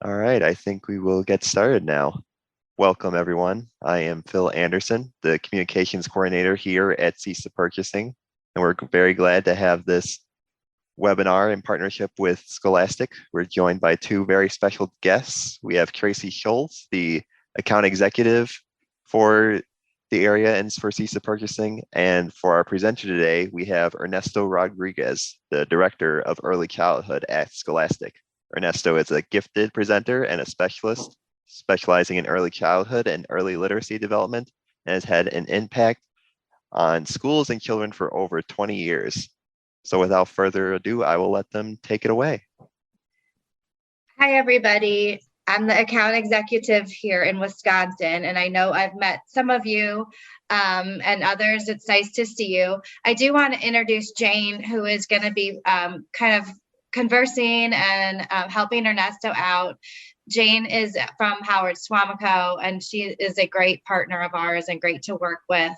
All right, I think we will get started now. Welcome, everyone. I am Phil Anderson, the Communications Coordinator here at CISA Purchasing, and we're very glad to have this webinar in partnership with Scholastic. We're joined by two very special guests. We have Tracy Schultz, the Account Executive for the area and for CISA Purchasing, and for our presenter today, we have Ernesto Rodriguez, the Director of Early Childhood at Scholastic. Ernesto is a gifted presenter and a specialist specializing in early childhood and early literacy development, and has had an impact on schools and children for over 20 years. So without further ado, I will let them take it away. Hi, everybody. I'm the account executive here in Wisconsin, and I know I've met some of you and others. It's nice to see you. I do want to introduce Jane, who is going to be kind of conversing and helping Ernesto out. Jane is from Howard Swamico, and she is a great partner of ours and great to work with.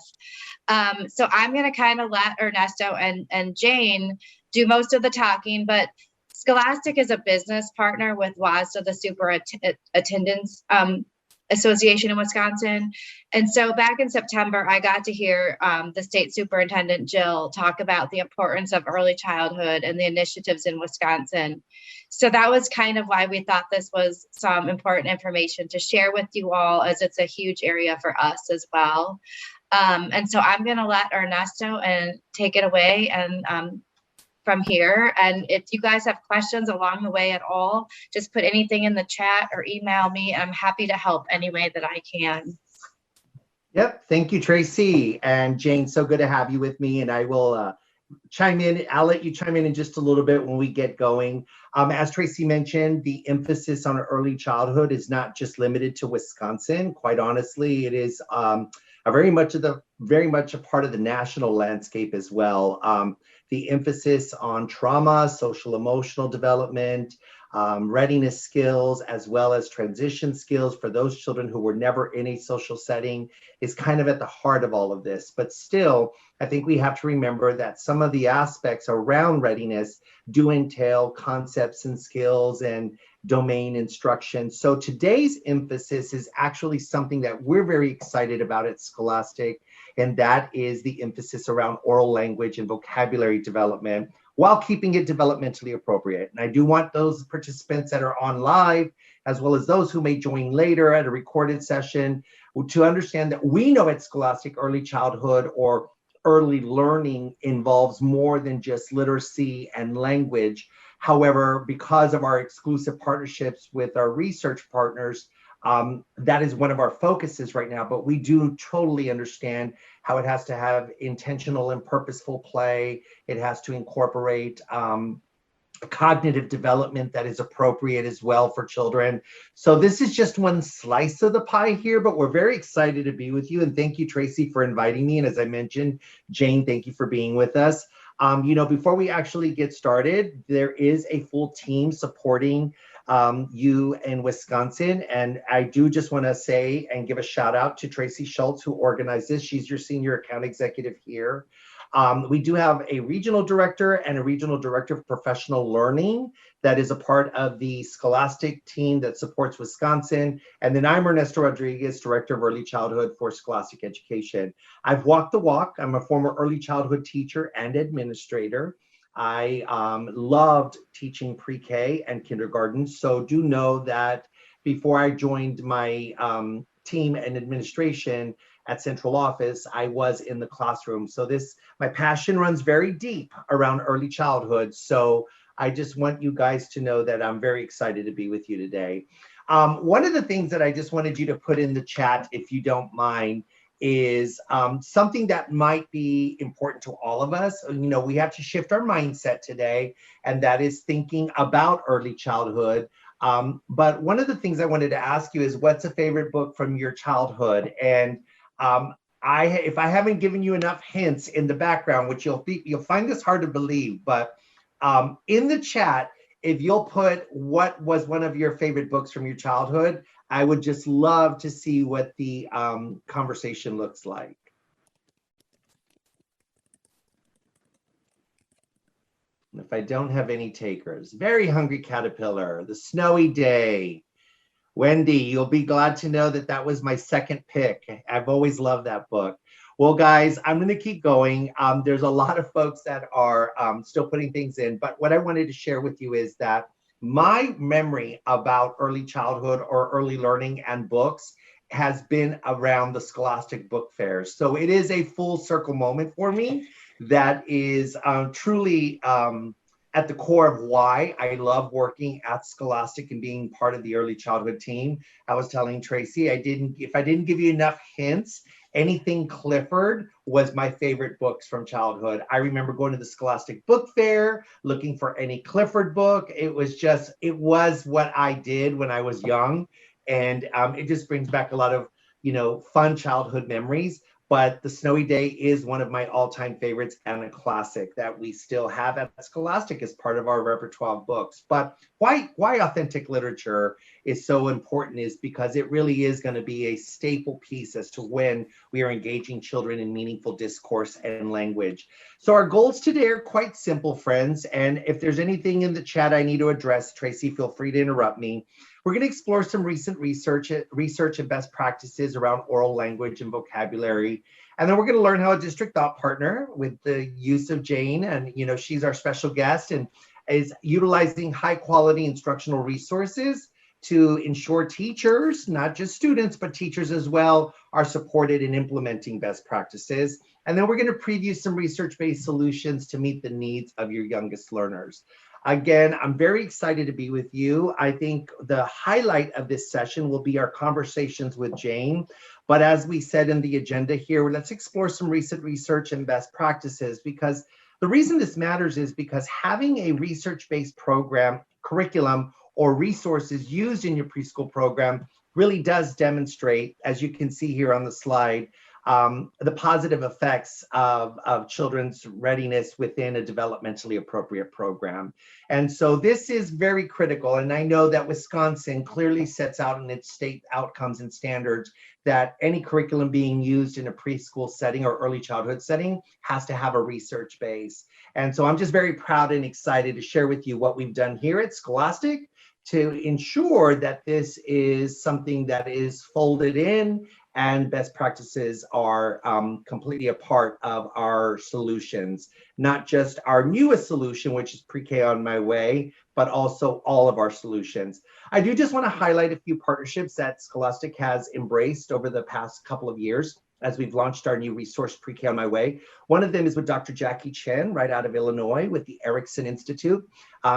So I'm going to kind of let Ernesto and Jane do most of the talking, but Scholastic is a business partner with WASDA, the Superintendents Association in Wisconsin. And so back in September, I got to hear the state superintendent, Jill, talk about the importance of early childhood and the initiatives in Wisconsin. So that was kind of why we thought this was some important information to share with you all, as it's a huge area for us as well. And so I'm going to let Ernesto take it away and from here. And if you guys have questions along the way at all, just put anything in the chat or email me. I'm happy to help any way that I can. Yep. Thank you, Tracy. And Jane, so good to have you with me. And I will chime in. I'll let you chime in just a little bit when we get going. As Tracy mentioned, the emphasis on early childhood is not just limited to Wisconsin. Quite honestly, it is very much a part of the national landscape as well. The emphasis on trauma, social emotional development, readiness skills, as well as transition skills for those children who were never in a social setting is kind of at the heart of all of this. But still, I think we have to remember that some of the aspects around readiness do entail concepts and skills and domain instruction. So today's emphasis is actually something that we're very excited about at Scholastic, and that is the emphasis around oral language and vocabulary development while keeping it developmentally appropriate. And I do want those participants that are on live, as well as those who may join later at a recorded session, to understand that we know at Scholastic early childhood or early learning involves more than just literacy and language. However, because of our exclusive partnerships with our research partners, that is one of our focuses right now, but we do totally understand how it has to have intentional and purposeful play. It has to incorporate cognitive development that is appropriate as well for children. So this is just one slice of the pie here, but we're very excited to be with you. And thank you, Tracy, for inviting me. And as I mentioned, Jane, thank you for being with us. Before we actually get started, there is a full team supporting you in Wisconsin. And I do just want to say and give a shout out to Tracy Schultz, who organized this. She's your senior account executive here. We do have a regional director and a regional director of professional learning that is a part of the Scholastic team that supports Wisconsin. And then I'm Ernesto Rodriguez, director of early childhood for Scholastic Education. I've walked the walk. I'm a former early childhood teacher and administrator. I loved teaching pre-K and kindergarten. So do know that before I joined my team and administration at central office, I was in the classroom. So my passion runs very deep around early childhood. So I just want you guys to know that I'm very excited to be with you today. One of the things that I just wanted you to put in the chat, if you don't mind, is something that might be important to all of us. We have to shift our mindset today, and that is thinking about early childhood. But one of the things I wanted to ask you is, what's a favorite book from your childhood? And if I haven't given you enough hints in the background, which you'll find this hard to believe, but in the chat, if you'll put what was one of your favorite books from your childhood, I would just love to see what the conversation looks like. If I don't have any takers, Very Hungry Caterpillar, The Snowy Day, Wendy, you'll be glad to know that that was my second pick. I've always loved that book. Well, guys, I'm going to keep going. There's a lot of folks that are still putting things in, but what I wanted to share with you is that my memory about early childhood or early learning and books has been around the Scholastic Book Fairs. So it is a full circle moment for me that is truly at the core of why I love working at Scholastic and being part of the early childhood team. I was telling Tracy, if I didn't give you enough hints, anything Clifford was my favorite books from childhood. I remember going to the Scholastic Book Fair, looking for any Clifford book. It was what I did when I was young. And it just brings back a lot of, fun childhood memories. But The Snowy Day is one of my all-time favorites and a classic that we still have at Scholastic as part of our repertoire of books. But why authentic literature is so important is because it really is going to be a staple piece as to when we are engaging children in meaningful discourse and language. So our goals today are quite simple, friends. And if there's anything in the chat I need to address, Tracy, feel free to interrupt me. We're going to explore some recent research and best practices around oral language and vocabulary. And then we're going to learn how a district thought partner with the use of Jane, and she's our special guest and is utilizing high quality instructional resources to ensure teachers, not just students, but teachers as well, are supported in implementing best practices. And then we're going to preview some research-based solutions to meet the needs of your youngest learners. Again, I'm very excited to be with you. I think the highlight of this session will be our conversations with Jane. But as we said in the agenda here, let's explore some recent research and best practices, because the reason this matters is because having a research-based curriculum or resources used in your preschool program really does demonstrate, as you can see here on the slide, the positive effects of children's readiness within a developmentally appropriate program. And so this is very critical. And I know that Wisconsin clearly sets out in its state outcomes and standards that any curriculum being used in a preschool setting or early childhood setting has to have a research base. And so I'm just very proud and excited to share with you what we've done here at Scholastic to ensure that this is something that is folded in and best practices are completely a part of our solutions, not just our newest solution, which is Pre-K on My Way, but also all of our solutions. I do just want to highlight a few partnerships that Scholastic has embraced over the past couple of years as we've launched our new resource, Pre-K on My Way. One of them is with Dr. Jackie Chen, right out of Illinois, with the Erickson Institute.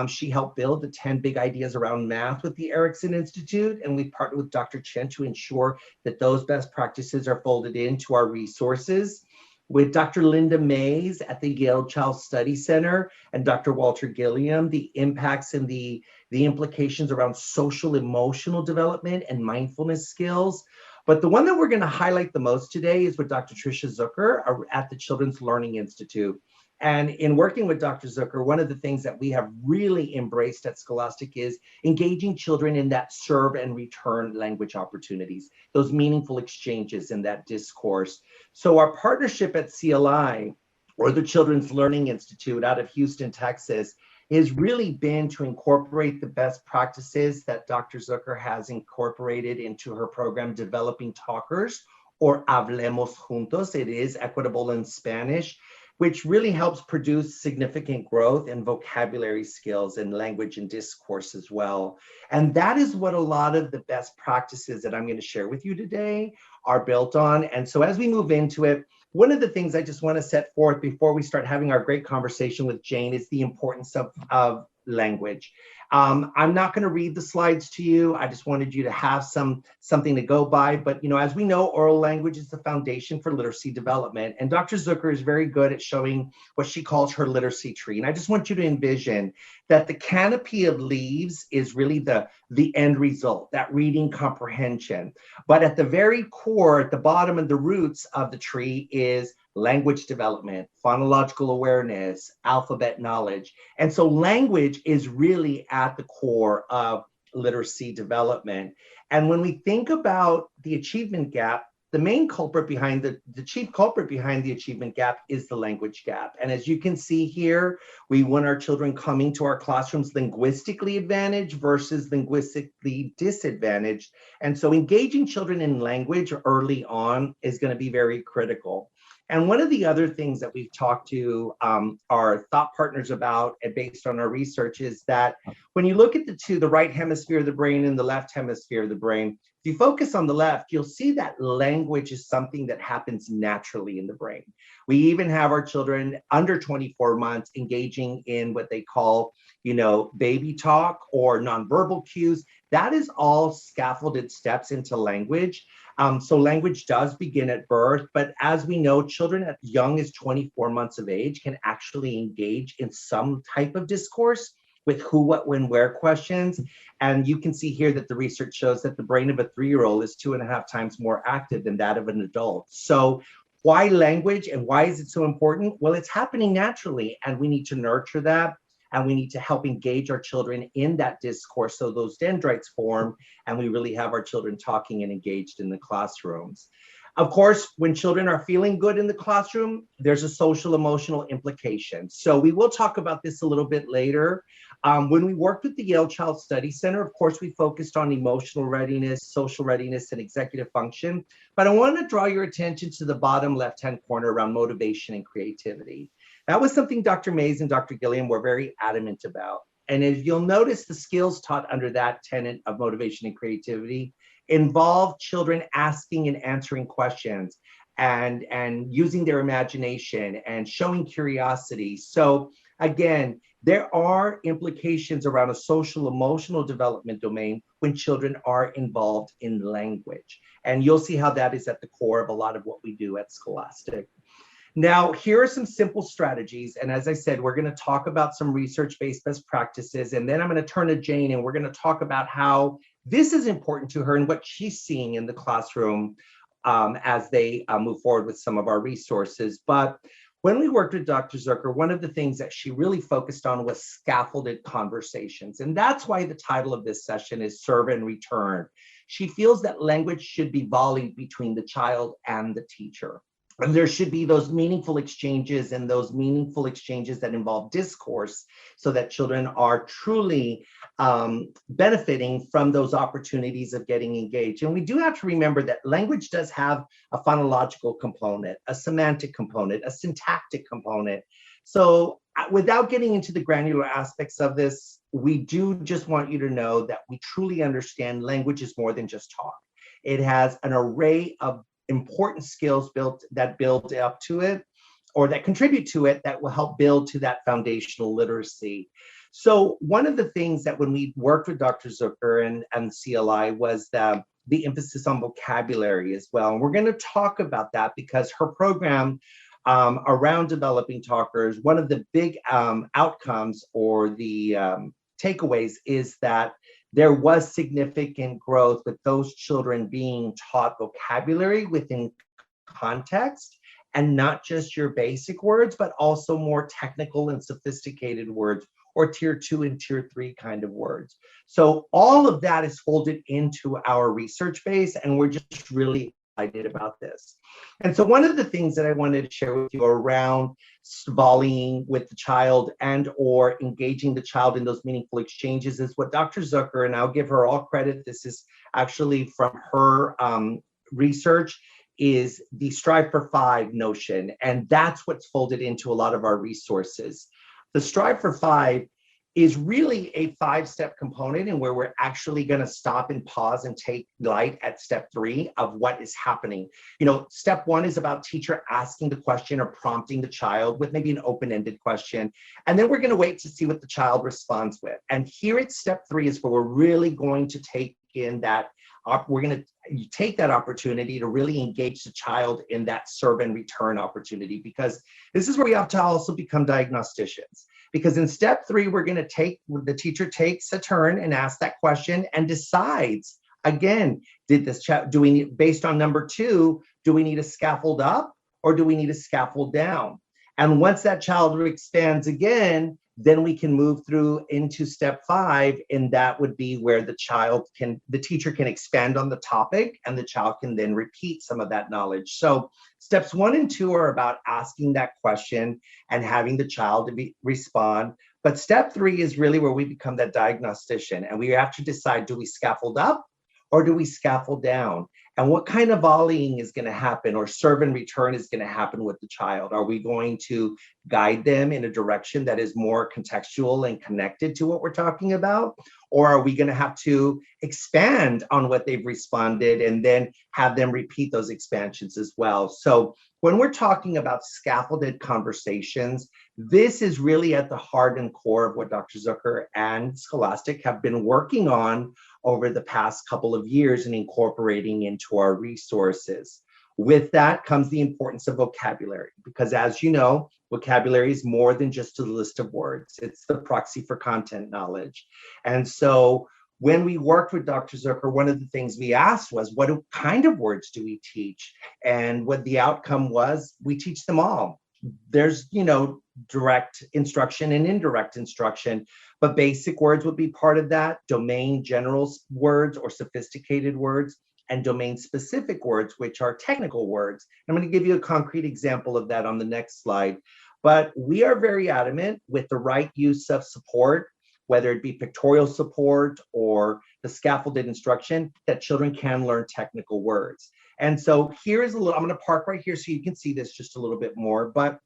She helped build the 10 big ideas around math with the Erickson Institute, and we partnered with Dr. Chen to ensure that those best practices are folded into our resources. With Dr. Linda Mays at the Yale Child Study Center and Dr. Walter Gilliam, the impacts and the implications around social emotional development and mindfulness skills. But the one that we're going to highlight the most today is with Dr. Tricia Zucker at the Children's Learning Institute. And in working with Dr. Zucker, one of the things that we have really embraced at Scholastic is engaging children in that serve and return language opportunities, those meaningful exchanges in that discourse. So our partnership at CLI, or the Children's Learning Institute out of Houston, Texas, has really been to incorporate the best practices that Dr. Zucker has incorporated into her program, Developing Talkers, or Hablemos Juntos. It is equitable in Spanish, which really helps produce significant growth in vocabulary skills and language and discourse as well. And that is what a lot of the best practices that I'm going to share with you today are built on. And so as we move into it, one of the things I just want to set forth before we start having our great conversation with Jane is the importance of language. I'm not going to read the slides to you. I just wanted you to have something to go by. But as we know, oral language is the foundation for literacy development. And Dr. Zucker is very good at showing what she calls her literacy tree. And I just want you to envision that the canopy of leaves is really the end result, that reading comprehension. But at the very core, at the bottom and the roots of the tree is language development, phonological awareness, alphabet knowledge. And so language is really at the core of literacy development. And when we think about the achievement gap, the main culprit behind the chief culprit behind the achievement gap is the language gap. And as you can see here, we want our children coming to our classrooms linguistically advantaged versus linguistically disadvantaged. And so engaging children in language early on is going to be very critical. And one of the other things that we've talked to our thought partners about, and based on our research, is that when you look at the right hemisphere of the brain and the left hemisphere of the brain, if you focus on the left, you'll see that language is something that happens naturally in the brain. We even have our children under 24 months engaging in what they call, baby talk or nonverbal cues. That is all scaffolded steps into language. So language does begin at birth, but as we know, children as young as 24 months of age can actually engage in some type of discourse with who, what, when, where questions. And you can see here that the research shows that the brain of a 3-year-old is 2.5 times more active than that of an adult. So why language and why is it so important? Well, it's happening naturally, and we need to nurture that. And we need to help engage our children in that discourse so those dendrites form and we really have our children talking and engaged in the classrooms. Of course, when children are feeling good in the classroom, there's a social emotional implication. So we will talk about this a little bit later. When we worked with the Yale Child Study Center, of course, we focused on emotional readiness, social readiness, and executive function. But I want to draw your attention to the bottom left-hand corner around motivation and creativity. That was something Dr. Mays and Dr. Gilliam were very adamant about. And as you'll notice, the skills taught under that tenet of motivation and creativity involve children asking and answering questions and using their imagination and showing curiosity. So again, there are implications around a social emotional development domain when children are involved in language. And you'll see how that is at the core of a lot of what we do at Scholastic. Now, here are some simple strategies. And as I said, we're going to talk about some research-based best practices. And then I'm going to turn to Jane and we're going to talk about how this is important to her and what she's seeing in the classroom as they move forward with some of our resources. But when we worked with Dr. Zucker, one of the things that she really focused on was scaffolded conversations. And that's why the title of this session is Serve and Return. She feels that language should be volleyed between the child and the teacher. And there should be those meaningful exchanges and those meaningful exchanges that involve discourse so that children are truly benefiting from those opportunities of getting engaged. And we do have to remember that language does have a phonological component, a semantic component, a syntactic component. So without getting into the granular aspects of this, we do just want you to know that we truly understand language is more than just talk. It has an array of important skills that build up to it or that contribute to it that will help build to that foundational literacy. So one of the things that when we worked with Dr. Zucker and CLI was the emphasis on vocabulary as well. And we're going to talk about that because her program around developing talkers, one of the big outcomes or the takeaways is that there was significant growth with those children being taught vocabulary within context and not just your basic words, but also more technical and sophisticated words or tier 2 and tier 3 kind of words. So all of that is folded into our research base and we're just really excited about this. And so one of the things that I wanted to share with you around volleying with the child and or engaging the child in those meaningful exchanges is what Dr. Zucker, and I'll give her all credit, this is actually from her research, is the Strive for 5 notion. And that's what's folded into a lot of our resources. The Strive for 5 is really a 5-step component and where we're actually going to stop and pause and take light at step 3 of what is happening. Step 1 is about teacher asking the question or prompting the child with maybe an open-ended question. And then we're going to wait to see what the child responds with. And here at step 3 is where we're really going to take in that, we're going to take that opportunity to really engage the child in that serve and return opportunity, because this is where we have to also become diagnosticians. Because in step 3, we're going to the teacher takes a turn and asks that question and decides, again, based on number 2, do we need a scaffold up or do we need a scaffold down? And once that child expands again, Then we can move through into step 5, and that would be where the teacher can expand on the topic, and the child can then repeat some of that knowledge. So steps 1 and 2 are about asking that question and having the child respond. But step 3 is really where we become that diagnostician, and we have to decide, do we scaffold up or do we scaffold down? And what kind of volleying is going to happen, or serve and return is going to happen with the child? Are we going to guide them in a direction that is more contextual and connected to what we're talking about? Or are we going to have to expand on what they've responded and then have them repeat those expansions as well? So when we're talking about scaffolded conversations, this is really at the heart and core of what Dr. Zucker and Scholastic have been working on over the past couple of years and incorporating into our resources. With that comes the importance of vocabulary, because as you know, vocabulary is more than just a list of words. It's the proxy for content knowledge. And so when we worked with Dr. Zucker, one of the things we asked was, what kind of words do we teach? And what the outcome was, we teach them all. There's, direct instruction and indirect instruction, but basic words would be part of that, domain general words or sophisticated words, and domain specific words, which are technical words. I'm going to give you a concrete example of that on the next slide. But we are very adamant with the right use of support, whether it be pictorial support or the scaffolded instruction, that children can learn technical words. And so here is I'm going to park right here so you can see this just a little bit more, but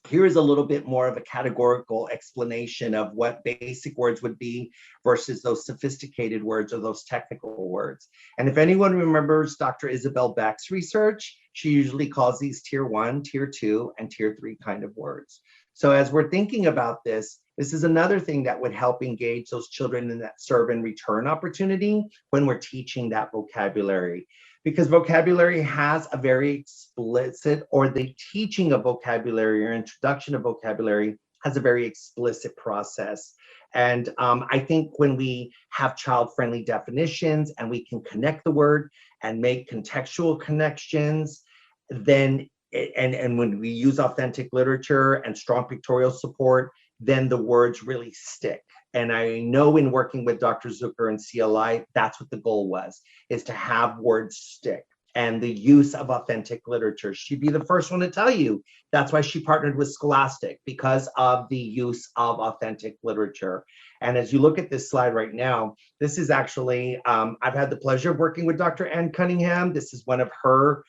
here is a little bit more of a categorical explanation of what basic words would be versus those sophisticated words or those technical words. And if anyone remembers Dr. Isabel Beck's research, she usually calls these tier 1, tier 2, and tier 3 kind of words. So as we're thinking about this is another thing that would help engage those children in that serve and return opportunity when we're teaching that vocabulary. Because vocabulary has a very explicit, or the teaching of vocabulary or introduction of vocabulary has a very explicit process. And I think when we have child-friendly definitions and we can connect the word and make contextual connections, then, and when we use authentic literature and strong pictorial support, then the words really stick. And I know in working with Dr. Zucker and CLI, that's what the goal was, is to have words stick. And the use of authentic literature. She'd be the first one to tell you that's why she partnered with Scholastic, because of the use of authentic literature. And as you look at this slide right now, this is actually, I've had the pleasure of working with Dr. Ann Cunningham. This is one of her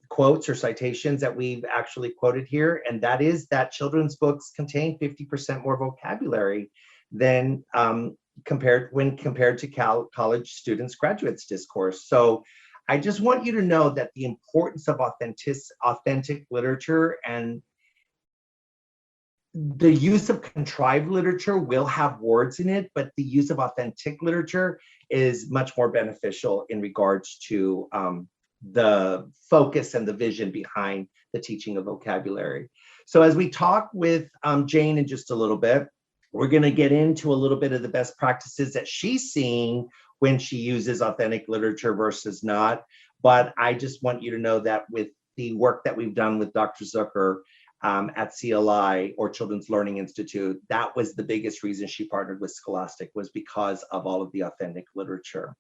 quotes or citations that we've actually quoted here. And that is that children's books contain 50% more vocabulary than compared to college students' graduates discourse. So I just want you to know that the importance of authentic literature and the use of contrived literature will have words in it, but the use of authentic literature is much more beneficial in regards to the focus and the vision behind the teaching of vocabulary. So as we talk with Jane in just a little bit, we're going to get into a little bit of the best practices that she's seeing when she uses authentic literature versus not. But I just want you to know that with the work that we've done with Dr. Zucker at CLI, or Children's Learning Institute, that was the biggest reason she partnered with Scholastic, was because of all of the authentic literature.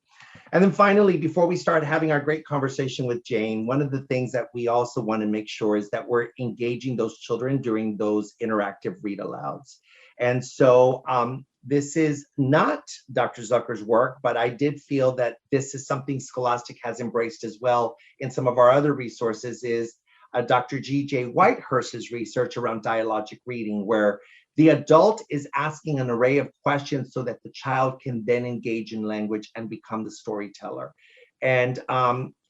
And then finally, before we start having our great conversation with Jane, one of the things that we also want to make sure is that we're engaging those children during those interactive read alouds. And so this is not Dr. Zucker's work, but I did feel that this is something Scholastic has embraced as well in some of our other resources, is Dr. G.J. Whitehurst's research around dialogic reading, where the adult is asking an array of questions so that the child can then engage in language and become the storyteller. And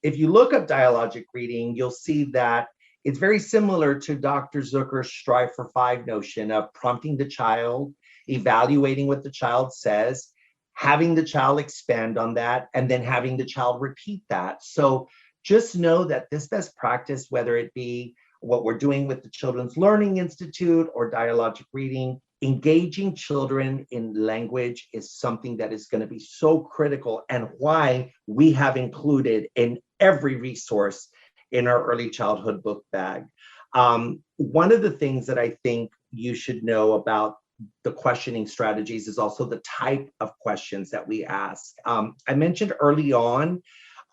if you look up dialogic reading, you'll see that it's very similar to Dr. Zucker's Strive for 5 notion of prompting the child, evaluating what the child says, having the child expand on that, and then having the child repeat that. So just know that this best practice, whether it be what we're doing with the Children's Learning Institute or dialogic reading, engaging children in language is something that is going to be so critical, and why we have included in every resource in our early childhood book bag. One of the things that I think you should know about the questioning strategies is also the type of questions that we ask. I mentioned early on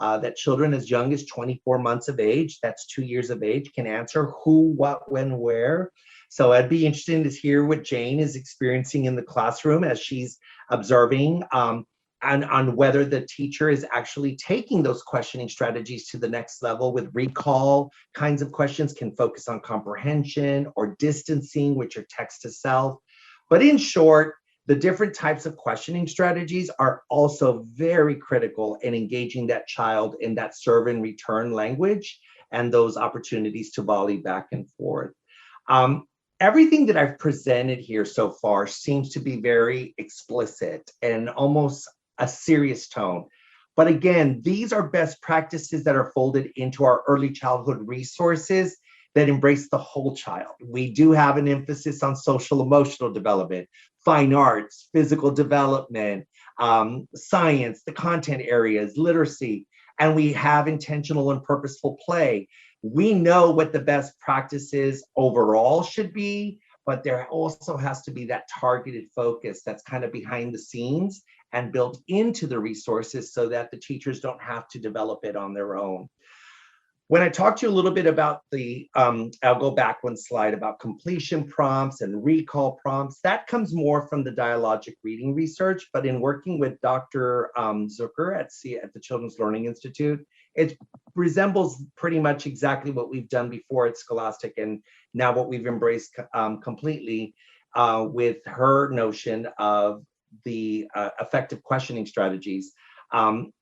that children as young as 24 months of age, that's 2 years of age, can answer who, what, when, where. So I'd be interested to hear what Jane is experiencing in the classroom as she's observing, and on whether the teacher is actually taking those questioning strategies to the next level with recall kinds of questions, can focus on comprehension or distancing, which are text to self. But in short, the different types of questioning strategies are also very critical in engaging that child in that serve and return language and those opportunities to volley back and forth. Everything that I've presented here so far seems to be very explicit and almost a serious tone. But again, these are best practices that are folded into our early childhood resources that embrace the whole child. We do have an emphasis on social emotional development, fine arts, physical development, science, the content areas, literacy, and we have intentional and purposeful play. We know what the best practices overall should be, but there also has to be that targeted focus that's kind of behind the scenes and built into the resources so that the teachers don't have to develop it on their own. When I talked to you a little bit about I'll go back one slide about completion prompts and recall prompts, that comes more from the dialogic reading research, but in working with Dr. Zucker at the Children's Learning Institute, it resembles pretty much exactly what we've done before at Scholastic and now what we've embraced completely with her notion of the effective questioning strategies.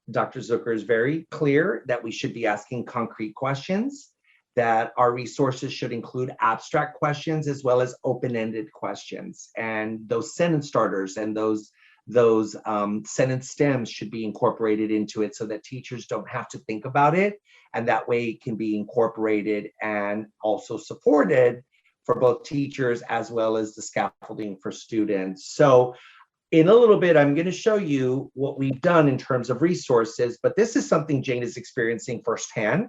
Dr. Zucker is very clear that we should be asking concrete questions, that our resources should include abstract questions as well as open-ended questions. And those sentence starters and those sentence stems should be incorporated into it so that teachers don't have to think about it. And that way it can be incorporated and also supported for both teachers as well as the scaffolding for students. So in a little bit, I'm going to show you what we've done in terms of resources, but this is something Jane is experiencing firsthand.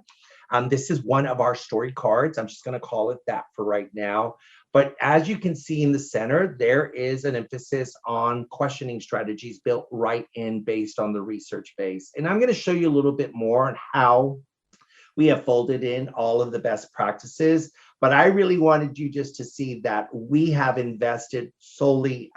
This is one of our story cards. I'm just going to call it that for right now. But as you can see in the center, there is an emphasis on questioning strategies built right in based on the research base. And I'm going to show you a little bit more on how we have folded in all of the best practices. But I really wanted you just to see that we have invested fully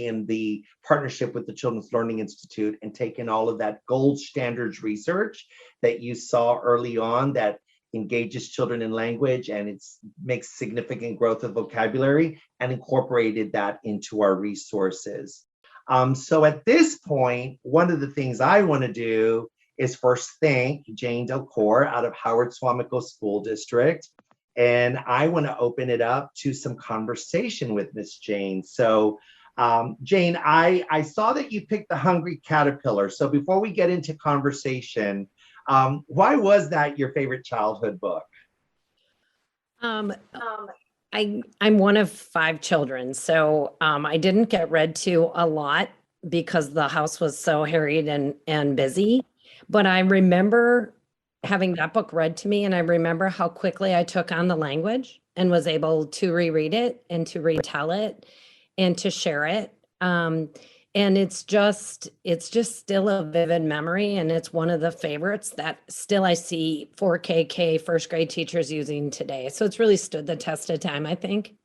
in the partnership with the Children's Learning Institute and taken all of that gold standards research that you saw early on that engages children in language and it makes significant growth of vocabulary and incorporated that into our resources. So at this point, one of the things I want to do is first thank Jane Delcourt out of Howard Swamico School District. And I want to open it up to some conversation with Miss Jane. So Jane, I saw that you picked The Hungry Caterpillar. So before we get into conversation, why was that your favorite childhood book? I'm one of 5 children, so I didn't get read to a lot because the house was so harried and busy. But I remember having that book read to me, and I remember how quickly I took on the language and was able to reread it and to retell it and to share it. And it's just still a vivid memory, and it's one of the favorites that still I see 4KK first grade teachers using today. So it's really stood the test of time, I think.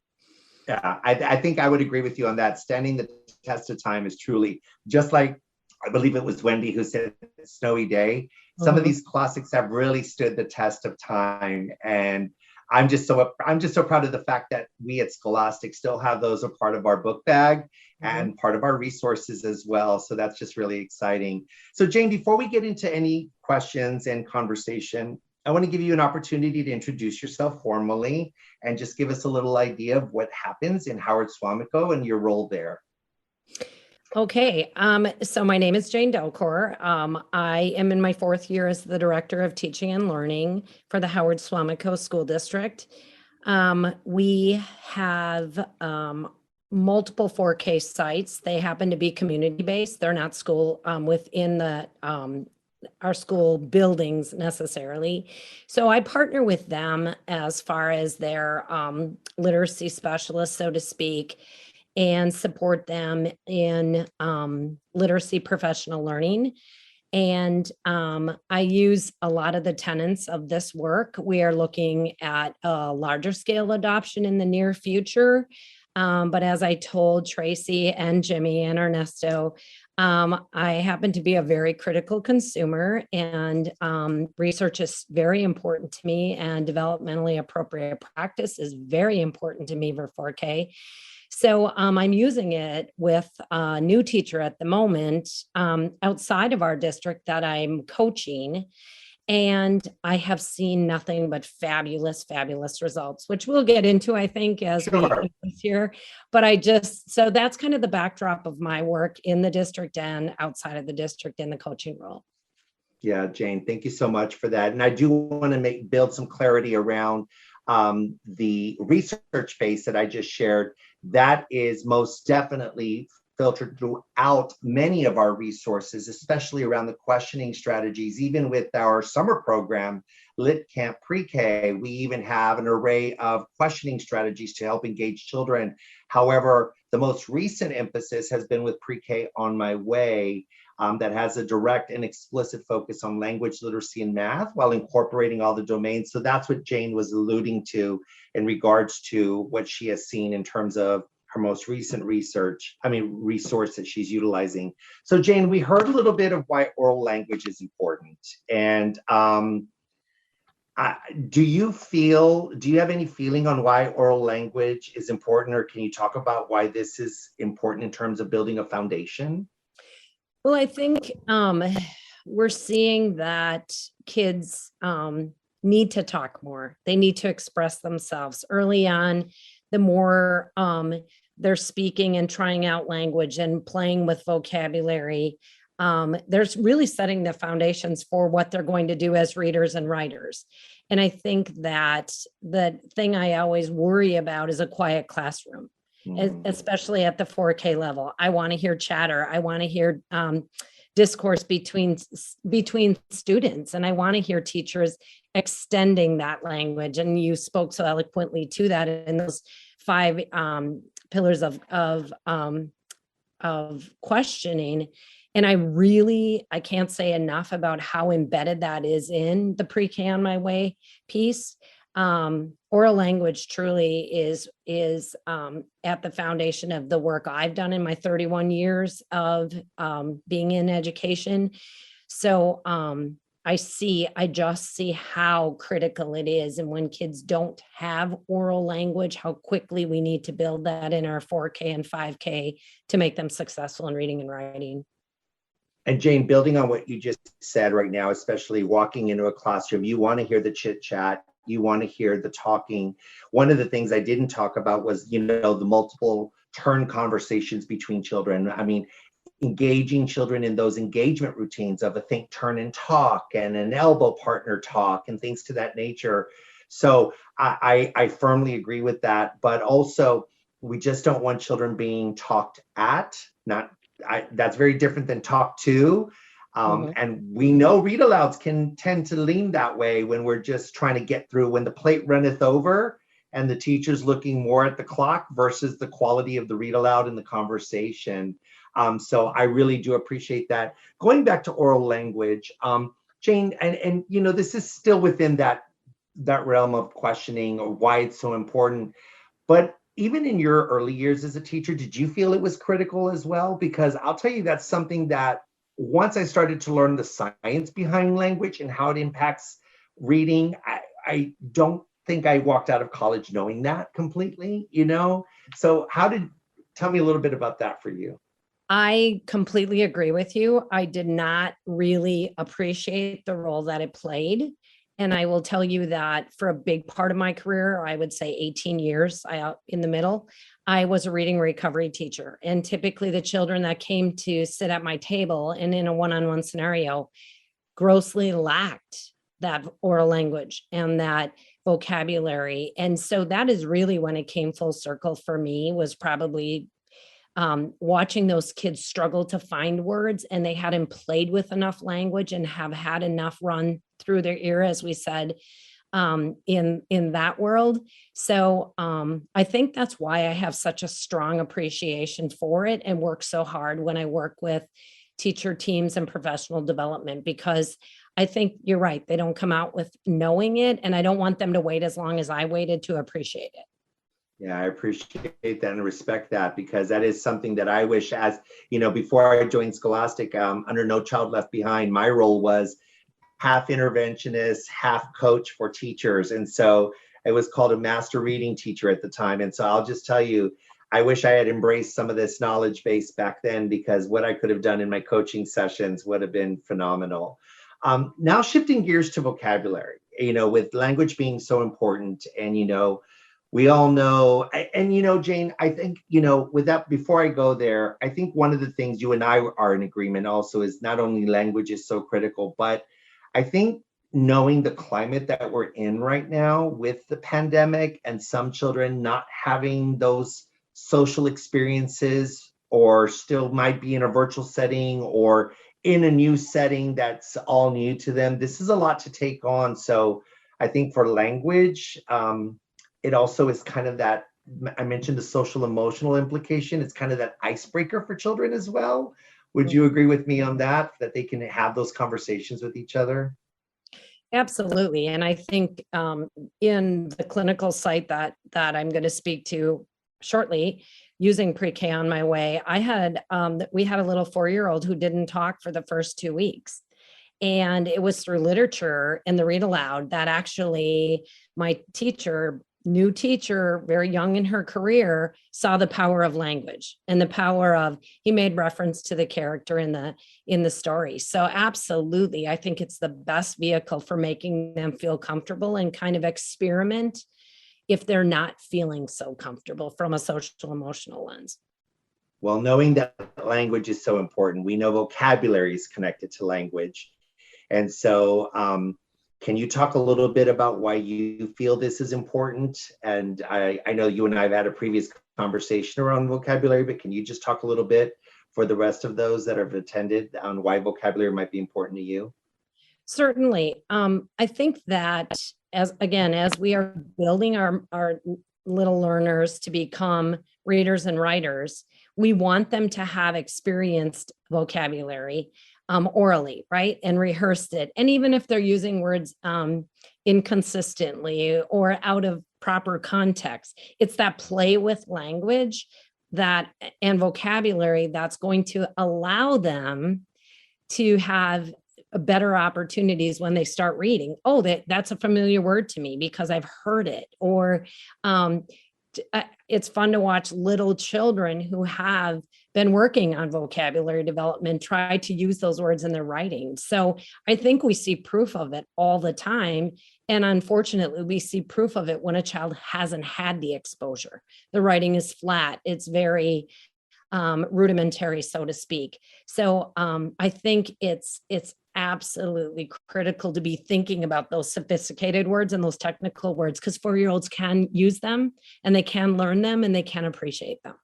Yeah, I think I would agree with you on that. Standing the test of time is truly just like, I believe it was Wendy who said Snowy Day. Some of these classics have really stood the test of time. And I'm just so proud of the fact that we at Scholastic still have those a part of our book bag and part of our resources as well. So that's just really exciting. So Jane, before we get into any questions and conversation, I want to give you an opportunity to introduce yourself formally and just give us a little idea of what happens in Howard Swamico and your role there. Okay, so my name is Jane Delcourt. I am in my 4th year as the Director of Teaching and Learning for the Howard Swamico School District. We have multiple 4K sites. They happen to be community-based. They're not school within the our school buildings necessarily. So I partner with them as far as their literacy specialists, so to speak, and support them in literacy professional learning. And I use a lot of the tenets of this work. We are looking at a larger scale adoption in the near future. But as I told Tracy and Jimmy and Ernesto, I happen to be a very critical consumer, and research is very important to me, and developmentally appropriate practice is very important to me for 4K. So I'm using it with a new teacher at the moment outside of our district that I'm coaching. And I have seen nothing but fabulous, fabulous results, which we'll get into, I think, as we Sure. this year. But so that's kind of the backdrop of my work in the district and outside of the district in the coaching role. Yeah, Jane, thank you so much for that. And I do want to build some clarity around the research base that I just shared. That is most definitely filtered throughout many of our resources, especially around the questioning strategies. Even with our summer program, Lit Camp Pre-K, we even have an array of questioning strategies to help engage children. However, the most recent emphasis has been with Pre-K On My Way, that has a direct and explicit focus on language literacy and math while incorporating all the domains. So that's what Jane was alluding to in regards to what she has seen in terms of her most recent resource that she's utilizing. So Jane, we heard a little bit of why oral language is important. And do you have any feeling on why oral language is important, or can you talk about why this is important in terms of building a foundation? Well, I think we're seeing that kids need to talk more. They need to express themselves early on. The more they're speaking and trying out language and playing with vocabulary, there's really setting the foundations for what they're going to do as readers and writers. And I think that the thing I always worry about is a quiet classroom, especially at the 4K level. I want to hear chatter. I want to hear discourse between students, and I want to hear teachers extending that language. And you spoke so eloquently to that in those 5 pillars of questioning. And I can't say enough about how embedded that is in the Pre-K On My Way piece. Oral language truly is at the foundation of the work I've done in my 31 years of being in education. So I just see how critical it is. And when kids don't have oral language, how quickly we need to build that in our 4K and 5K to make them successful in reading and writing. And Jane, building on what you just said right now, especially walking into a classroom, you want to hear the chit chat, you want to hear the talking. One of the things I didn't talk about was, the multiple turn conversations between children. I mean, engaging children in those engagement routines of a think, turn, and talk, and an elbow partner talk, and things to that nature. So I firmly agree with that. But also, we just don't want children being talked at, that's very different than talk to. And we know read alouds can tend to lean that way when we're just trying to get through, when the plate runneth over and the teacher's looking more at the clock versus the quality of the read aloud and the conversation. So I really do appreciate that. Going back to oral language, Jane, and this is still within that realm of questioning or why it's so important. But even in your early years as a teacher, did you feel it was critical as well? Because I'll tell you, that's something that once I started to learn the science behind language and how it impacts reading, I don't think I walked out of college knowing that completely, So tell me a little bit about that for you. I completely agree with you. I did not really appreciate the role that it played. And I will tell you that for a big part of my career, I would say 18 years in the middle, I was a reading recovery teacher. And typically the children that came to sit at my table and in a one-on-one scenario grossly lacked that oral language and that vocabulary. And so that is really when it came full circle for me, was probably watching those kids struggle to find words, and they hadn't played with enough language and have had enough run through their ear, as we said, in that world. So I think that's why I have such a strong appreciation for it and work so hard when I work with teacher teams and professional development, because I think you're right. They don't come out with knowing it, and I don't want them to wait as long as I waited to appreciate it. Yeah, I appreciate that and respect that, because that is something that I wish, as you know, before I joined Scholastic, under No Child Left Behind, my role was half interventionist, half coach for teachers. And so I was called a master reading teacher at the time. And so I'll just tell you, I wish I had embraced some of this knowledge base back then, because what I could have done in my coaching sessions would have been phenomenal. Now shifting gears to vocabulary, you know, with language being so important, and, you know, we all know, and, you know, Jane, I think, you know, with that, before I go there, I think one of the things you and I are in agreement also is not only language is so critical, but I think knowing the climate that we're in right now with the pandemic and some children not having those social experiences, or still might be in a virtual setting or in a new setting that's all new to them, this is a lot to take on. So I think for language, it also is kind of that, I mentioned the social emotional implication. It's kind of that icebreaker for children as well. Would you agree with me on that they can have those conversations with each other? Absolutely. And I think in the clinical site that I'm going to speak to shortly, using pre-K on my way, we had a little 4-year-old who didn't talk for the first 2 weeks. And it was through literature and the read aloud that actually my new teacher, very young in her career, saw the power of language and the power of, he made reference to the character in the story. So absolutely, I think it's the best vehicle for making them feel comfortable and kind of experiment if they're not feeling so comfortable from a social emotional lens. Well, knowing that language is so important, we know vocabulary is connected to language. And so can you talk a little bit about why you feel this is important? And I know you and I have had a previous conversation around vocabulary, but can you just talk a little bit for the rest of those that have attended on why vocabulary might be important to you? Certainly. I think that as we are building our little learners to become readers and writers, we want them to have experienced vocabulary orally, right? And rehearsed it. And even if they're using words inconsistently or out of proper context, it's that play with language and vocabulary that's going to allow them to have better opportunities when they start reading. Oh, that's a familiar word to me because I've heard it. Or it's fun to watch little children who have been working on vocabulary development try to use those words in their writing. So I think we see proof of it all the time. And unfortunately, we see proof of it when a child hasn't had the exposure. The writing is flat. It's very rudimentary, so to speak. So I think it's absolutely critical to be thinking about those sophisticated words and those technical words, because 4-year-olds can use them and they can learn them and they can appreciate them.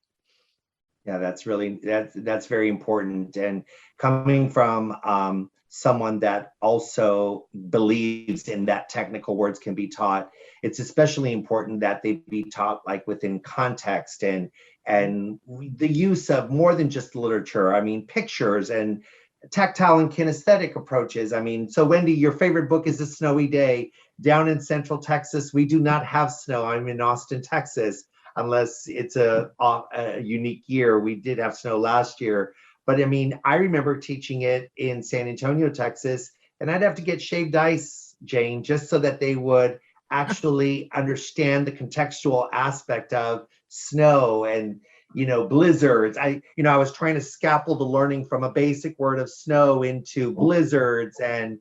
Yeah, that's very important. And coming from someone that also believes in that technical words can be taught, it's especially important that they be taught like within context and the use of more than just literature. I mean, pictures and tactile and kinesthetic approaches. I mean, so Wendy, your favorite book is A Snowy Day. Down in Central Texas, we do not have snow. I'm in Austin, Texas, unless it's a unique year. We did have snow last year. But I mean, I remember teaching it in San Antonio, Texas, and I'd have to get shaved ice, Jane, just so that they would actually understand the contextual aspect of snow and, you know, blizzards. I was trying to scaffold the learning from a basic word of snow into blizzards, and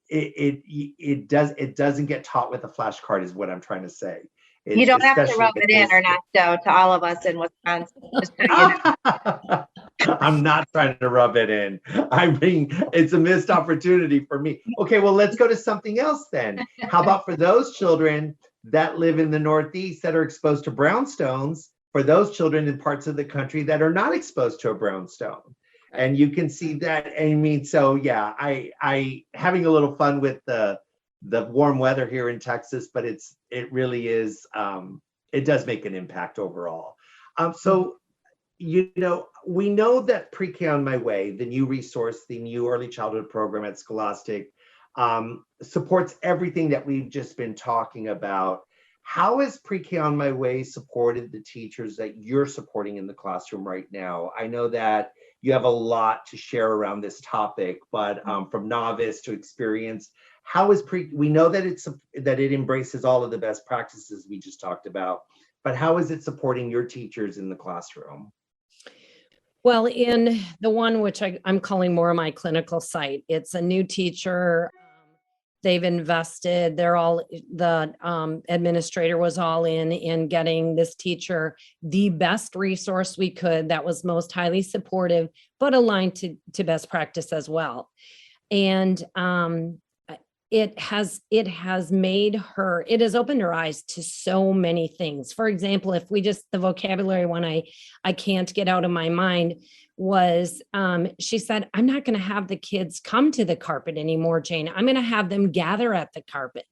it doesn't get taught with a flashcard is what I'm trying to say. You don't have to rub it in, Ernesto, to all of us in Wisconsin. Just so you know. I'm not trying to rub it in. I mean, it's a missed opportunity for me. Okay, well, let's go to something else then. How about for those children that live in the Northeast that are exposed to brownstones? for those children in parts of the country that are not exposed to a brownstone. Right. And you can see that. I mean, so yeah, I having a little fun with the warm weather here in Texas, but it really is, it does make an impact overall. So, you know, we know that Pre-K on My Way, the new resource, the new early childhood program at Scholastic, supports everything that we've just been talking about. How has Pre-K on My Way supported the teachers that you're supporting in the classroom right now? I know that you have a lot to share around this topic, but from novice to experience, how is we know that it embraces all of the best practices we just talked about, but how is it supporting your teachers in the classroom? Well, in the one which I'm calling more my clinical site, it's a new teacher. They've invested, the administrator was all in getting this teacher the best resource we could that was most highly supportive, but aligned to best practice as well. And it has opened her eyes to so many things. For example, if we just, the vocabulary one I can't get out of my mind was, she said, I'm not going to have the kids come to the carpet anymore, Jane. I'm going to have them gather at the carpet.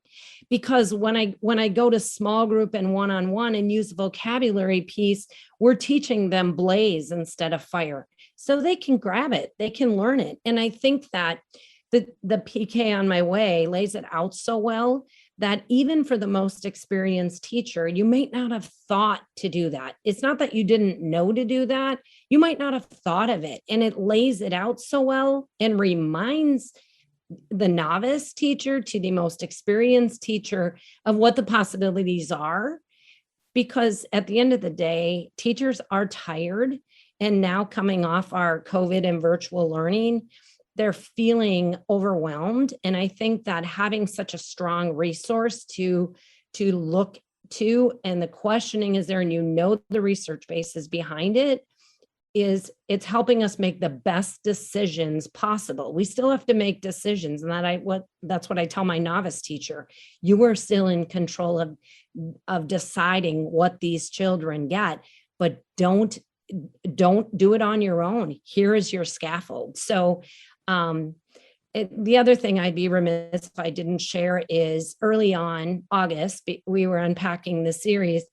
Because when I go to small group and one-on-one and use the vocabulary piece, we're teaching them blaze instead of fire. So they can grab it, they can learn it. And I think that the PK on My Way lays it out so well that even for the most experienced teacher, you might not have thought to do that. It's not that you didn't know to do that. You might not have thought of it. And it lays it out so well and reminds the novice teacher to the most experienced teacher of what the possibilities are. Because at the end of the day, teachers are tired. And now coming off our COVID and virtual learning, they're feeling overwhelmed. And I think that having such a strong resource to look to, and the questioning is there, and you know the research basis behind it, it's helping us make the best decisions possible. We still have to make decisions, and that's what I tell my novice teacher. You are still in control of deciding what these children get, but don't do it on your own. Here is your scaffold. So the other thing I'd be remiss if I didn't share is early on August, we were unpacking the series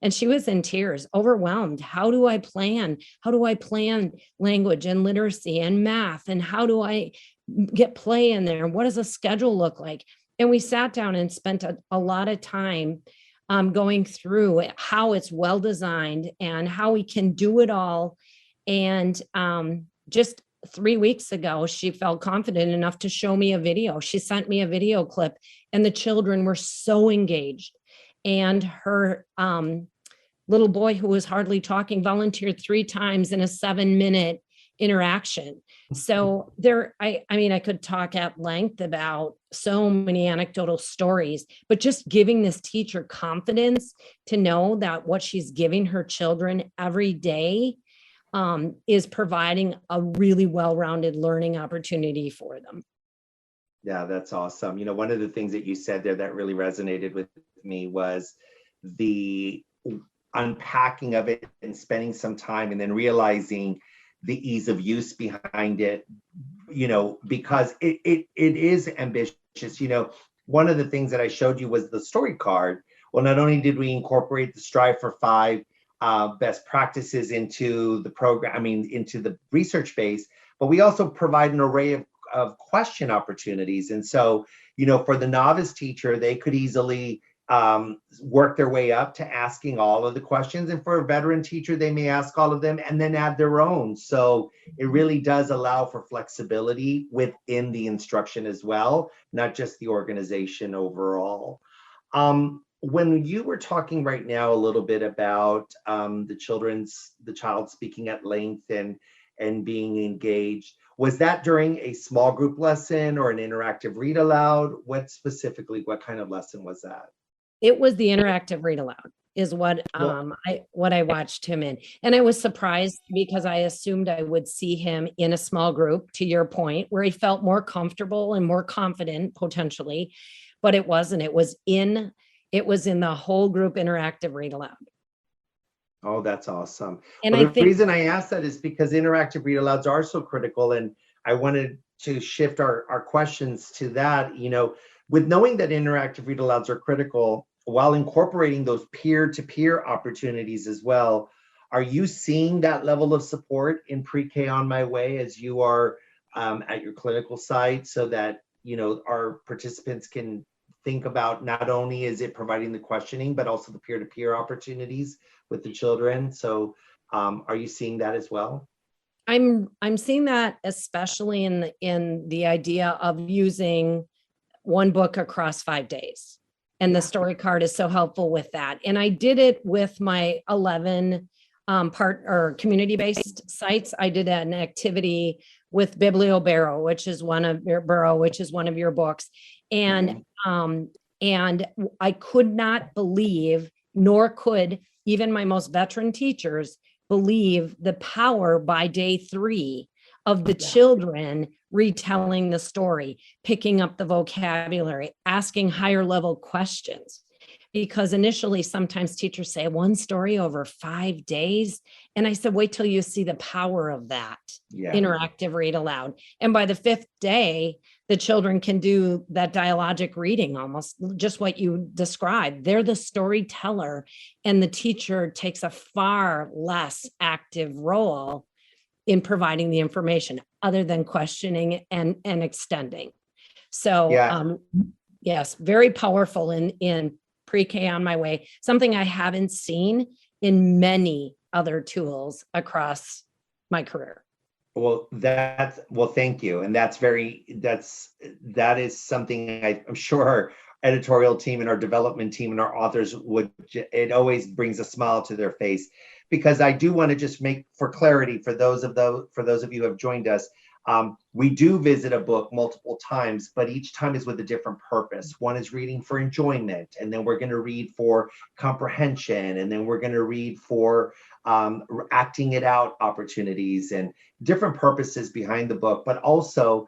and she was in tears, overwhelmed. How do I plan? How do I plan language and literacy and math? And how do I get play in there? What does a schedule look like? And we sat down and spent a lot of time going through how it's well designed and how we can do it all. And just 3 weeks ago, she felt confident enough to show me a video. She sent me a video clip and the children were so engaged. And her little boy, who was hardly talking, volunteered 3 times in a 7-minute interaction. So I mean, I could talk at length about so many anecdotal stories, but just giving this teacher confidence to know that what she's giving her children every day is providing a really well-rounded learning opportunity for them. Yeah, that's awesome. You know, one of the things that you said there that really resonated with me was the unpacking of it and spending some time and then realizing the ease of use behind it, you know, because it is ambitious. You know, one of the things that I showed you was the story card. Well, not only did we incorporate the Strive for 5 best practices into the program, I mean, into the research base, but we also provide an array of question opportunities. And so, you know, for the novice teacher, they could easily work their way up to asking all of the questions. And for a veteran teacher, they may ask all of them and then add their own. So it really does allow for flexibility within the instruction as well, not just the organization overall. When you were talking right now a little bit about the child speaking at length and being engaged, was that during a small group lesson or an interactive read aloud? What kind of lesson was that? It was the interactive read aloud is what I watched him in. And I was surprised because I assumed I would see him in a small group, to your point, where he felt more comfortable and more confident potentially, but it wasn't. It was in the whole group interactive read aloud. Oh, that's awesome. And Well, I the think reason I asked that is because interactive read alouds are so critical. And I wanted to shift our questions to that. With knowing that interactive read alouds are critical, while incorporating those peer-to-peer opportunities as well, are you seeing that level of support in Pre-K On My Way as you are at your clinical site, so that our participants can think about not only is it providing the questioning, but also the peer-to-peer opportunities with the children? So are you seeing that as well? I'm seeing that especially in the idea of using one book across 5 days. And the story card is so helpful with that. And I did it with my 11 community-based sites. I did an activity with BiblioBarrow, which is one of your books. And and I could not believe, nor could even my most veteran teachers believe, the power by day 3 of the children retelling the story, picking up the vocabulary, asking higher level questions. Because initially, sometimes teachers say 1 story over 5 days. And I said, wait till you see the power of that interactive read aloud. And by the 5th day, the children can do that dialogic reading, almost just what you described. They're the storyteller, and the teacher takes a far less active role in providing the information, other than questioning and extending. So yes, very powerful in Pre-K On My Way, something I haven't seen in many other tools across my career. Well, thank you. And that is something I'm sure our editorial team and our development team and our authors it always brings a smile to their face, because I do want to just make, for clarity, for those of you who have joined us, we do visit a book multiple times, but each time is with a different purpose. One is reading for enjoyment, and then we're going to read for comprehension, and then we're going to read for acting it out opportunities, and different purposes behind the book. But also,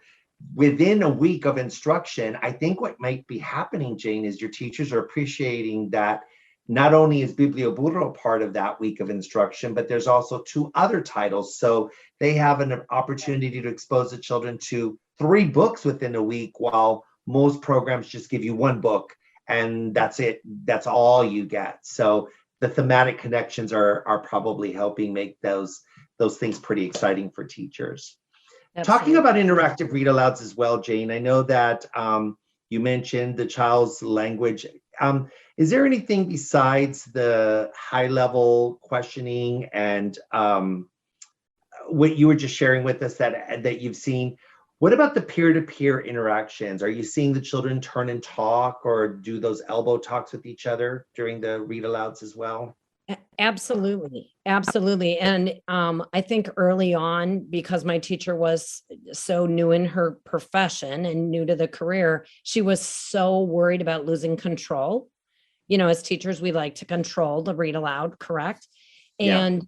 within a week of instruction, I think what might be happening, Jane, is your teachers are appreciating that not only is BiblioBurro part of that week of instruction, but there's also 2 other titles. So they have an opportunity to expose the children to 3 books within a week, while most programs just give you 1 book and that's it. That's all you get. So the thematic connections are probably helping make those things pretty exciting for teachers. Absolutely. Talking about interactive read alouds as well, Jane, I know that you mentioned the child's language. Is there anything besides the high level questioning and what you were just sharing with us that you've seen? What about the peer-to-peer interactions? Are you seeing the children turn and talk, or do those elbow talks with each other during the read alouds as well? Absolutely. And I think early on, because my teacher was so new in her profession and new to the career, she was so worried about losing control. As teachers, we like to control the read aloud, correct? And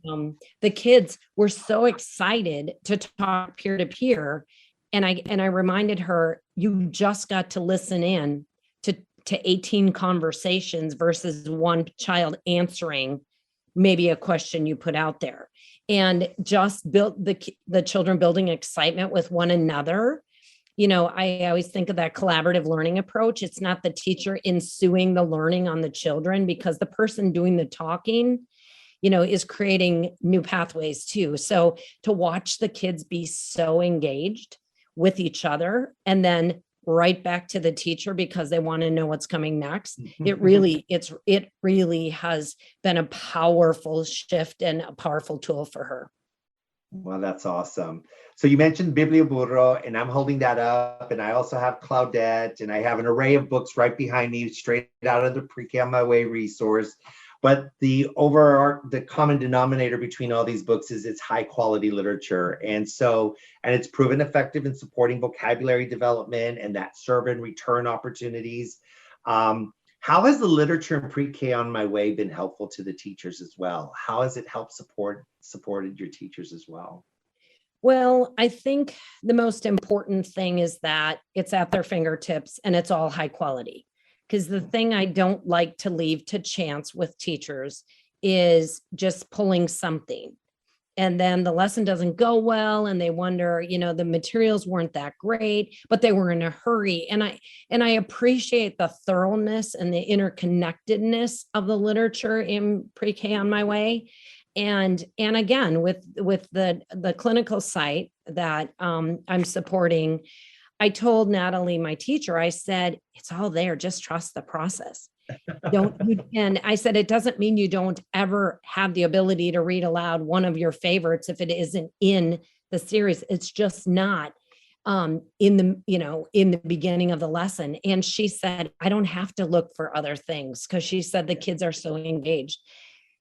the kids were so excited to talk peer to peer. And I reminded her, you just got to listen in to 18 conversations versus 1 child answering maybe a question you put out there, and just built the children building excitement with one another. I always think of that collaborative learning approach. It's not the teacher ensuing the learning on the children, because the person doing the talking, is creating new pathways too. So to watch the kids be so engaged with each other, and then right back to the teacher because they want to know what's coming next. It really has been a powerful shift and a powerful tool for her. Well, that's awesome. So you mentioned BiblioBurro, and I'm holding that up, and I also have Claudette, and I have an array of books right behind me, straight out of the Pre-K On My Way resource. But the common denominator between all these books is it's high quality literature. And it's proven effective in supporting vocabulary development and that serve and return opportunities. How has the literature in Pre-K On My Way been helpful to the teachers as well? How has it helped supported your teachers as well? Well, I think the most important thing is that it's at their fingertips and it's all high quality. Because the thing I don't like to leave to chance with teachers is just pulling something. And then the lesson doesn't go well, and they wonder, the materials weren't that great, but they were in a hurry. And I appreciate the thoroughness and the interconnectedness of the literature in Pre-K on My Way. And again, with the clinical site that I'm supporting, I told Natalie, my teacher, I said, it's all there, just trust the process. And I said, it doesn't mean you don't ever have the ability to read aloud one of your favorites if it isn't in the series. It's just not in the beginning of the lesson. And she said, I don't have to look for other things, because she said the kids are so engaged.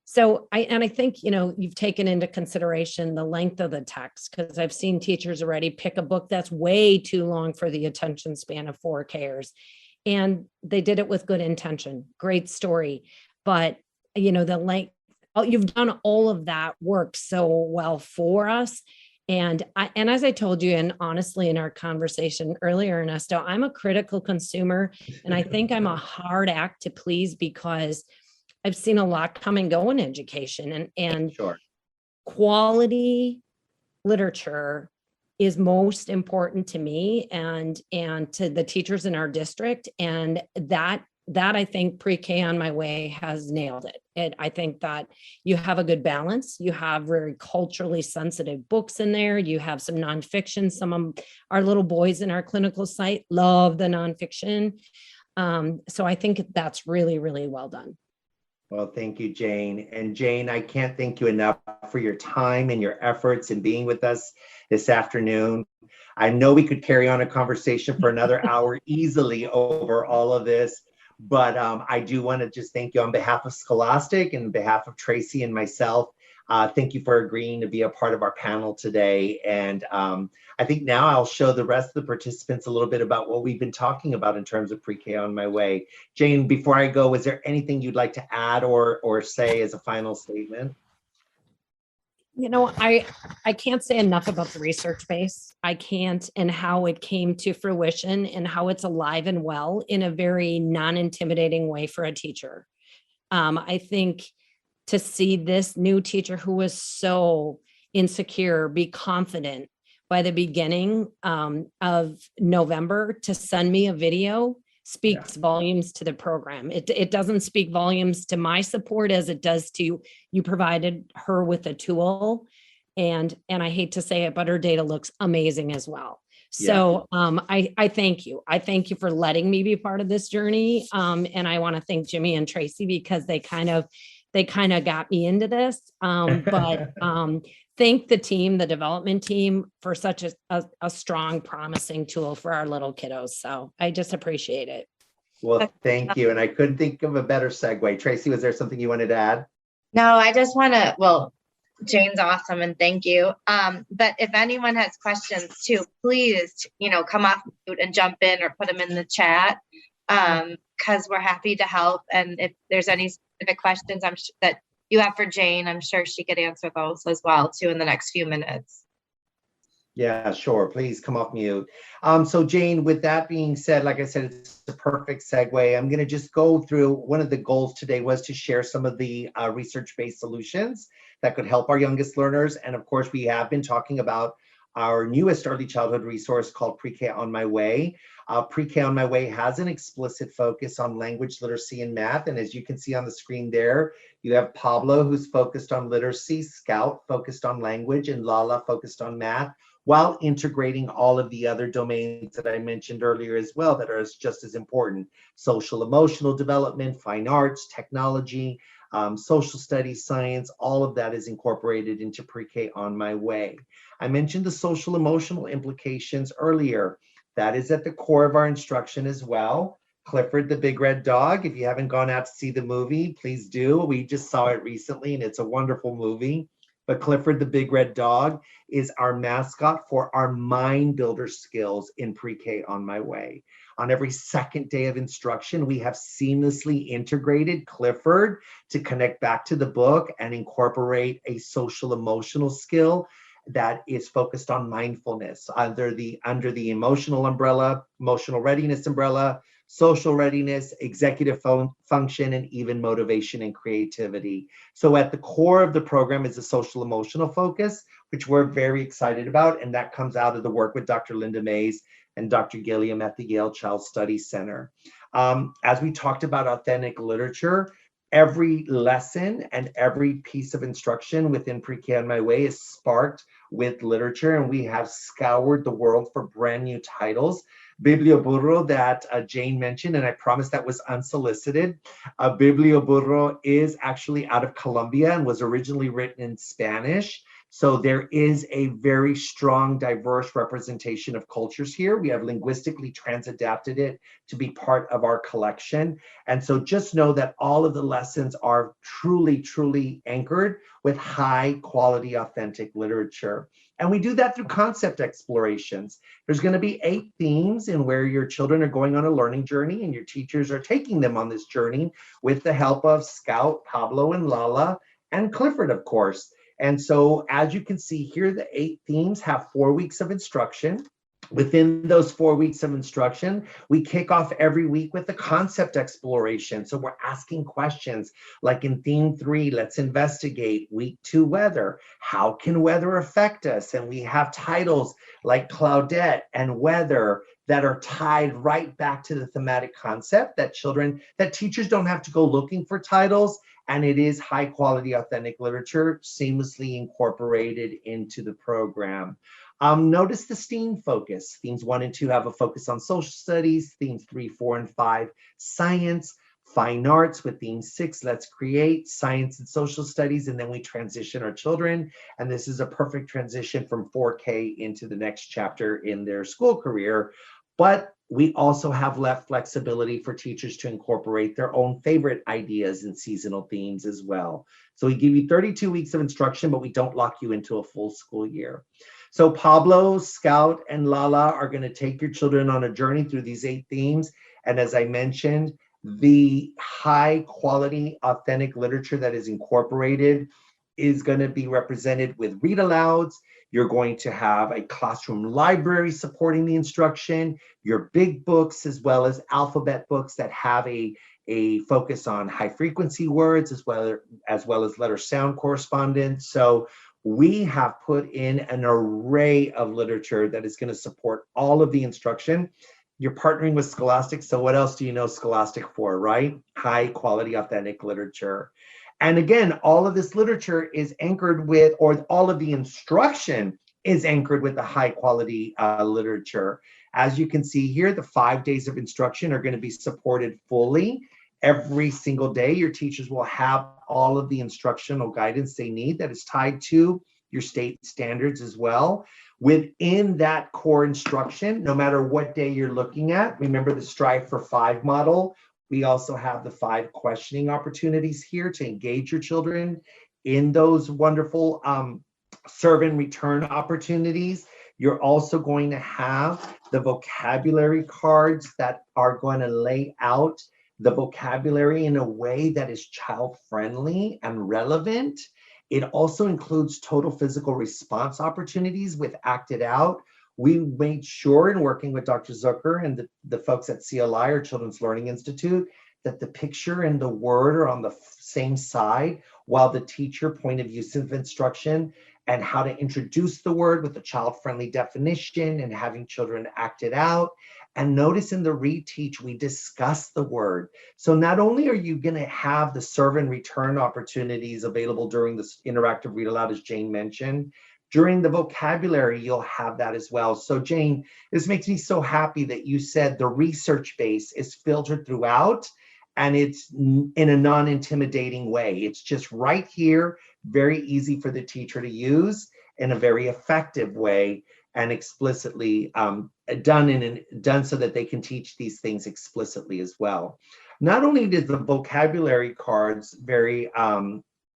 So I think, you've taken into consideration the length of the text, because I've seen teachers already pick a book that's way too long for the attention span of 4Kers. And they did it with good intention, great story. But, the length, you've done all of that work so well for us. And as I told you, and honestly, in our conversation earlier, Ernesto, I'm a critical consumer, and I think I'm a hard act to please, because I've seen a lot come and go in education, and Sure. Quality literature is most important to me and to the teachers in our district. And that I think Pre-K on My Way has nailed it. I think that you have a good balance. You have very culturally sensitive books in there. You have some nonfiction. Some of our little boys in our clinical site love the nonfiction. So I think that's really, really well done. Well, thank you, Jane. And Jane, I can't thank you enough for your time and your efforts in being with us this afternoon. I know we could carry on a conversation for another hour easily over all of this, but I do want to just thank you on behalf of Scholastic and on behalf of Tracy and myself. Thank you for agreeing to be a part of our panel today. And I think now I'll show the rest of the participants a little bit about what we've been talking about in terms of Pre-K on My Way. Jane, before I go, is there anything you'd like to add or say as a final statement? I can't say enough about the research base. I can't, and how it came to fruition and how it's alive and well in a very non-intimidating way for a teacher. I think to see this new teacher who was so insecure be confident by the beginning of November to send me a video speaks volumes to the program. It doesn't speak volumes to my support as it does to you provided her with a tool. And I hate to say it, but her data looks amazing as well. So I thank you. I thank you for letting me be part of this journey. And I want to thank Jimmy and Tracy, because they kind of got me into this. But thank the team, the development team, for such a strong, promising tool for our little kiddos. So I just appreciate it. Well, thank you. And I couldn't think of a better segue. Tracy, was there something you wanted to add? No, I just want to, well, Jane's awesome, and thank you. But if anyone has questions too, please, come off mute and jump in or put them in the chat, because we're happy to help. And if there's any specific questions that you have for Jane, I'm sure she could answer those as well too in the next few minutes. Yeah, sure. Please come off mute. So Jane, with that being said, like I said, it's a perfect segue. I'm going to just go through, one of the goals today was to share some of the research-based solutions that could help our youngest learners. And of course, we have been talking about our newest early childhood resource called Pre-K on My Way. Pre-K on My Way has an explicit focus on language, literacy, and math. And as you can see on the screen there, you have Pablo, who's focused on literacy, Scout focused on language, and Lala focused on math, while integrating all of the other domains that I mentioned earlier as well that are just as important: social emotional development, fine arts, technology, social studies, science. All of that is incorporated into Pre-K on My Way. I mentioned the social emotional implications earlier. That is at the core of our instruction as well. Clifford the Big Red Dog, if you haven't gone out to see the movie, please do. We just saw it recently and it's a wonderful movie. But Clifford the Big Red Dog is our mascot for our mind builder skills in Pre-K on My Way. On every second day of instruction, we have seamlessly integrated Clifford to connect back to the book and incorporate a social emotional skill that is focused on mindfulness under the emotional umbrella, emotional readiness umbrella. social readiness, executive function, and even motivation and creativity. So at the core of the program is a social emotional focus, which we're very excited about. And that comes out of the work with Dr. Linda Mays and Dr. Gilliam at the Yale Child Studies Center. As we talked about authentic literature, every lesson and every piece of instruction within Pre-K on My Way is sparked with literature, and we have scoured the world for brand new titles. Biblioburro that Jane mentioned, and I promise that was unsolicited. Biblioburro is actually out of Colombia and was originally written in Spanish. So there is a very strong, diverse representation of cultures here. We have linguistically transadapted it to be part of our collection. And so just know that all of the lessons are truly, truly anchored with high quality, authentic literature. And we do that through concept explorations. There's going to be 8 themes in where your children are going on a learning journey, and your teachers are taking them on this journey with the help of Scout, Pablo, and Lala, and Clifford, of course. And so as you can see here, the 8 themes have 4 weeks of instruction. Within those 4 weeks of instruction, we kick off every week with a concept exploration. So we're asking questions like in theme 3, let's investigate. Week 2, weather. How can weather affect us? And we have titles like Claudette and Weather that are tied right back to the thematic concept that teachers don't have to go looking for titles. And it is high quality, authentic literature seamlessly incorporated into the program. Notice the STEAM focus. Themes 1 and 2 have a focus on social studies. Themes 3, 4, and 5, science, fine arts with theme 6, let's create, science and social studies, and then we transition our children. And this is a perfect transition from 4K into the next chapter in their school career. But we also have left flexibility for teachers to incorporate their own favorite ideas and seasonal themes as well. So we give you 32 weeks of instruction, but we don't lock you into a full school year. So Pablo, Scout, and Lala are going to take your children on a journey through these 8 themes. And as I mentioned, the high quality, authentic literature that is incorporated is going to be represented with read alouds. You're going to have a classroom library supporting the instruction, your big books, as well as alphabet books that have a focus on high frequency words, as well as letter sound correspondence. So we have put in an array of literature that is going to support all of the instruction. You're partnering with Scholastic, so what else do you know Scholastic for, right? High quality, authentic literature. And again, all of this literature is anchored with, or all of the instruction is anchored with the high quality literature. As you can see here, the 5 days of instruction are going to be supported fully. Every single day, your teachers will have all of the instructional guidance they need that is tied to your state standards as well. Within that core instruction, no matter what day you're looking at, remember the Strive for 5 model. We also have the 5 questioning opportunities here to engage your children in those wonderful serve and return opportunities. You're also going to have the vocabulary cards that are going to lay out the vocabulary in a way that is child-friendly and relevant. It also includes total physical response opportunities with Act It Out. We made sure in working with Dr. Zucker and the folks at CLI, or Children's Learning Institute, that the picture and the word are on the same side, while the teacher point of use of instruction and how to introduce the word with a child-friendly definition and having children act it out. And notice in the reteach, we discuss the word. So not only are you going to have the serve and return opportunities available during this interactive read aloud, as Jane mentioned, during the vocabulary, you'll have that as well. So Jane, this makes me so happy that you said the research base is filtered throughout, and it's in a non-intimidating way. It's just right here, very easy for the teacher to use in a very effective way, and explicitly done so that they can teach these things explicitly as well. Not only is the vocabulary cards very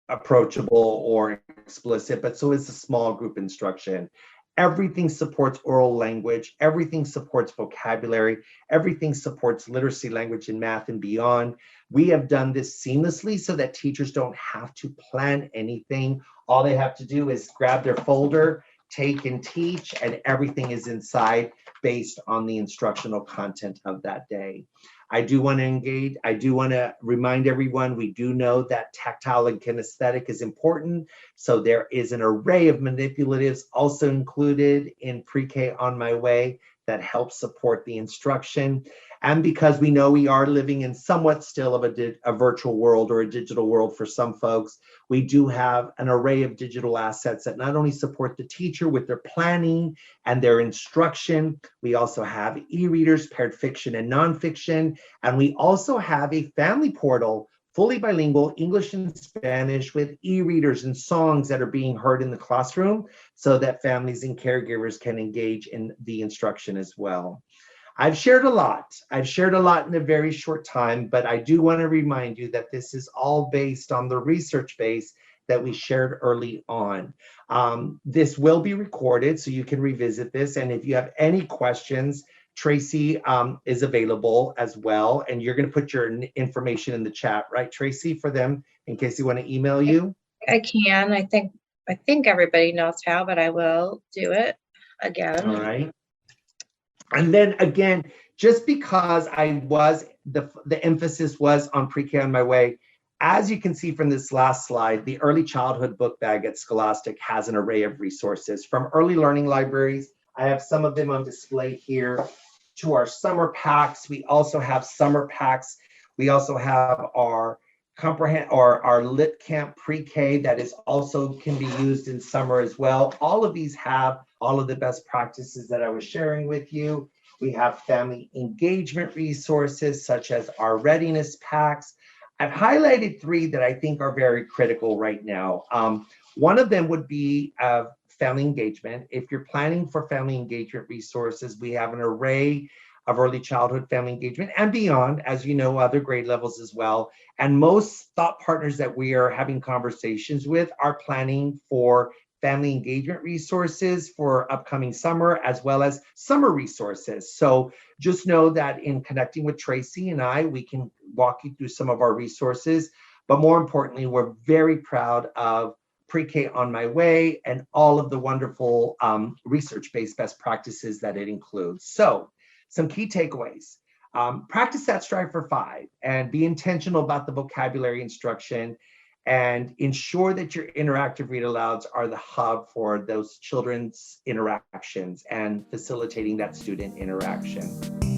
approachable or explicit, but so is the small group instruction. Everything supports oral language, everything supports vocabulary, everything supports literacy, language, and math and beyond. We have done this seamlessly so that teachers don't have to plan anything. All they have to do is grab their folder, take and teach, and everything is inside based on the instructional content of that day. I do want to engage. I do want to remind everyone, we do know that tactile and kinesthetic is important. So there is an array of manipulatives also included in Pre-K On My Way that help support the instruction. And because we know we are living in somewhat still of a virtual world or a digital world for some folks, we do have an array of digital assets that not only support the teacher with their planning and their instruction, we also have e-readers, paired fiction and nonfiction, and we also have a family portal, fully bilingual, English and Spanish, with e-readers and songs that are being heard in the classroom so that families and caregivers can engage in the instruction as well. I've shared a lot. I've shared a lot in a very short time, but I do want to remind you that this is all based on the research base that we shared early on. This will be recorded, so you can revisit this. And if you have any questions, Tracy is available as well. And you're going to put your information in the chat, right, Tracy, for them in case they want to email you? I can. I think everybody knows how, but I will do it again. All right. And then again, just because the emphasis was on Pre-K On My Way, as you can see from this last slide, the early childhood book bag at Scholastic has an array of resources from early learning libraries. I have some of them on display here, to our summer packs. We also have summer packs. We also have our our Lit Camp Pre-K that is also can be used in summer as well. All of these have all of the best practices that I was sharing with you. We have family engagement resources such as our readiness packs. I've highlighted 3 that I think are very critical right now. One of them would be family engagement. If you're planning for family engagement resources, we have an array of early childhood family engagement and beyond, as you know, other grade levels as well. And most thought partners that we are having conversations with are planning for family engagement resources for upcoming summer, as well as summer resources. So just know that in connecting with Tracy and I, we can walk you through some of our resources. But more importantly, we're very proud of Pre-K On My Way and all of the wonderful research-based best practices that it includes. So some key takeaways. Practice that Strive for 5 and be intentional about the vocabulary instruction, and ensure that your interactive read alouds are the hub for those children's interactions and facilitating that student interaction.